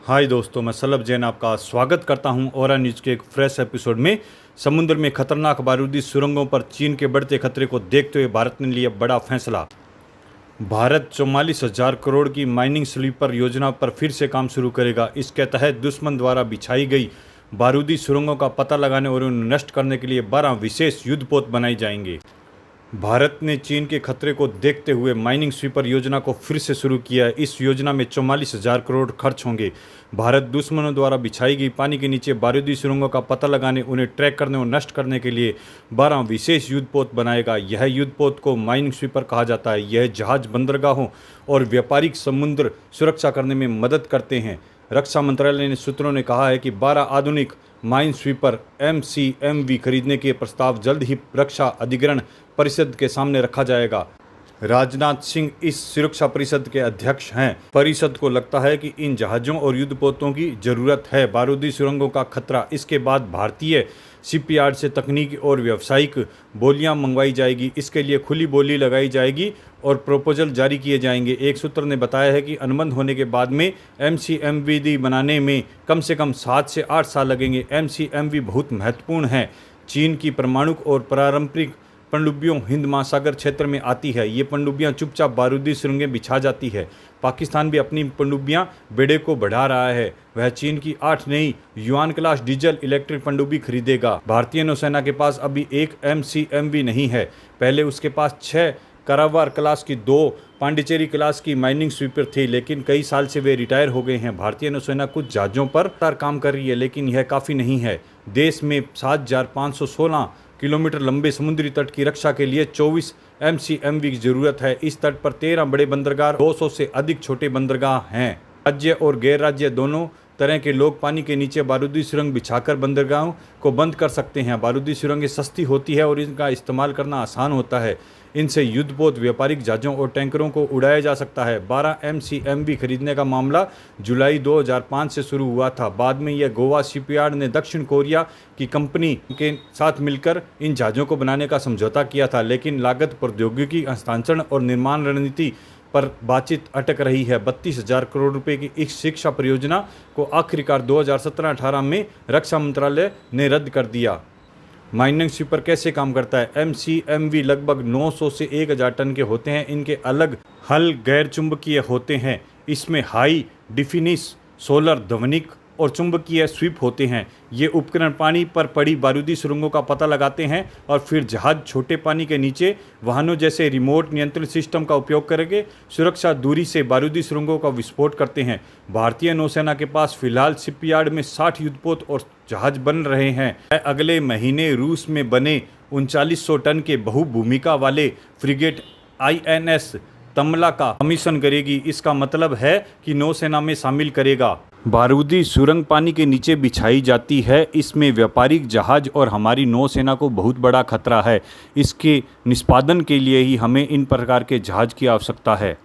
हाय दोस्तों, मैं सलभ जैन आपका स्वागत करता हूं और न्यूज़ के एक फ्रेश एपिसोड में। समुद्र में खतरनाक बारूदी सुरंगों पर चीन के बढ़ते खतरे को देखते हुए भारत ने लिया बड़ा फैसला। भारत 44,000 करोड़ की माइनिंग स्लीपर योजना पर फिर से काम शुरू करेगा। इसके तहत दुश्मन द्वारा बिछाई गई बारूदी सुरंगों का पता लगाने और उन्हें नष्ट करने के लिए 12 विशेष युद्धपोत बनाए जाएंगे। भारत ने चीन के खतरे को देखते हुए माइनिंग स्वीपर योजना को फिर से शुरू किया है। इस योजना में 44,000 करोड़ खर्च होंगे। भारत दुश्मनों द्वारा बिछाई गई पानी के नीचे बारूदी सुरंगों का पता लगाने, उन्हें ट्रैक करने और नष्ट करने के लिए 12 विशेष युद्धपोत बनाएगा। यह युद्धपोत को माइनिंग स्वीपर कहा जाता है। यह जहाज, बंदरगाहों और व्यापारिक समुद्र सुरक्षा करने में मदद करते हैं। रक्षा मंत्रालय ने सूत्रों ने कहा है कि 12 आधुनिक माइन स्वीपर MCMV खरीदने के प्रस्ताव जल्द ही रक्षा अधिग्रहण परिषद के सामने रखा जाएगा। राजनाथ सिंह इस सुरक्षा परिषद के अध्यक्ष हैं। परिषद को लगता है कि इन जहाज़ों और युद्धपोतों की जरूरत है। बारूदी सुरंगों का खतरा। इसके बाद भारतीय शिपयार्ड से तकनीकी और व्यावसायिक बोलियां मंगवाई जाएगी। इसके लिए खुली बोली लगाई जाएगी और प्रपोजल जारी किए जाएंगे। एक सूत्र ने बताया है कि अनुबंध होने के बाद में MCMV बनाने में कम से कम 7 से 8 साल लगेंगे। MCMV बहुत महत्वपूर्ण है। चीन की परमाणु और पारंपरिक पनडुब्बियों हिंद महासागर क्षेत्र में आती है। ये पनडुब्बियां चुपचाप बारूदी सुरंगें बिछा जाती है। पाकिस्तान भी अपनी पनडुब्बियां बेड़े को बढ़ा रहा है। वह चीन की 8 नई युआन क्लास डीजल इलेक्ट्रिक पनडुब्बी खरीदेगा। भारतीय नौसेना के पास अभी एक MCMV नहीं है। पहले उसके पास 6 करावार क्लास की, 2 पांडिचेरी क्लास की माइनिंग स्वीपर थी, लेकिन कई साल से वे रिटायर हो गए हैं। भारतीय नौसेना कुछ जहाज़ों पर काम कर रही है, लेकिन यह काफ़ी नहीं है। देश में 7,516 किलोमीटर लंबे समुद्री तट की रक्षा के लिए 24 MCMV की जरूरत है। इस तट पर 13 बड़े बंदरगाह, 200 से अधिक छोटे बंदरगाह हैं। राज्य और गैर राज्य दोनों तरह के लोग पानी के नीचे बारूदी सुरंग बिछाकर बंदरगाहों को बंद कर सकते हैं। बारूदी सुरंगें सस्ती होती है और इनका इस्तेमाल करना आसान होता है। इनसे युद्धपोत, व्यापारिक जहाज़ों और टैंकरों को उड़ाया जा सकता है। 12 MCMV खरीदने का मामला जुलाई 2005 से शुरू हुआ था। बाद में यह गोवा शिपयार्ड ने दक्षिण कोरिया की कंपनी के साथ मिलकर इन जहाज़ों को बनाने का समझौता किया था, लेकिन लागत, प्रौद्योगिकी हस्तांतरण और निर्माण रणनीति पर बातचीत अटक रही है। 32,000 करोड़ रुपए की इस शिक्षा परियोजना को आखिरकार 2017-18 में रक्षा मंत्रालय ने रद्द कर दिया। माइनिंग स्वीपर कैसे काम करता है? MCMV लगभग 900 से 1,000 टन के होते हैं। इनके अलग हल गैर चुंबकीय होते हैं। इसमें हाई डिफिनिश सोलर, ध्वनिक और चुंबकीय स्वीप होते हैं। ये उपकरण पानी पर पड़ी बारूदी सुरंगों का पता लगाते हैं और फिर जहाज छोटे पानी के नीचे वाहनों जैसे रिमोट नियंत्रित सिस्टम का उपयोग करके सुरक्षा दूरी से बारूदी सुरंगों का विस्फोट करते हैं। भारतीय नौसेना के पास फिलहाल शिपयार्ड में 60 युद्धपोत और जहाज बन रहे हैं। अगले महीने रूस में बने 3900 टन के बहुभूमिका वाले फ्रिगेट INS तमला का कमीशन करेगी। इसका मतलब है कि नौसेना में शामिल करेगा। बारूदी सुरंग पानी के नीचे बिछाई जाती है। इसमें व्यापारिक जहाज और हमारी नौसेना को बहुत बड़ा खतरा है। इसके निष्पादन के लिए ही हमें इन प्रकार के जहाज की आवश्यकता है।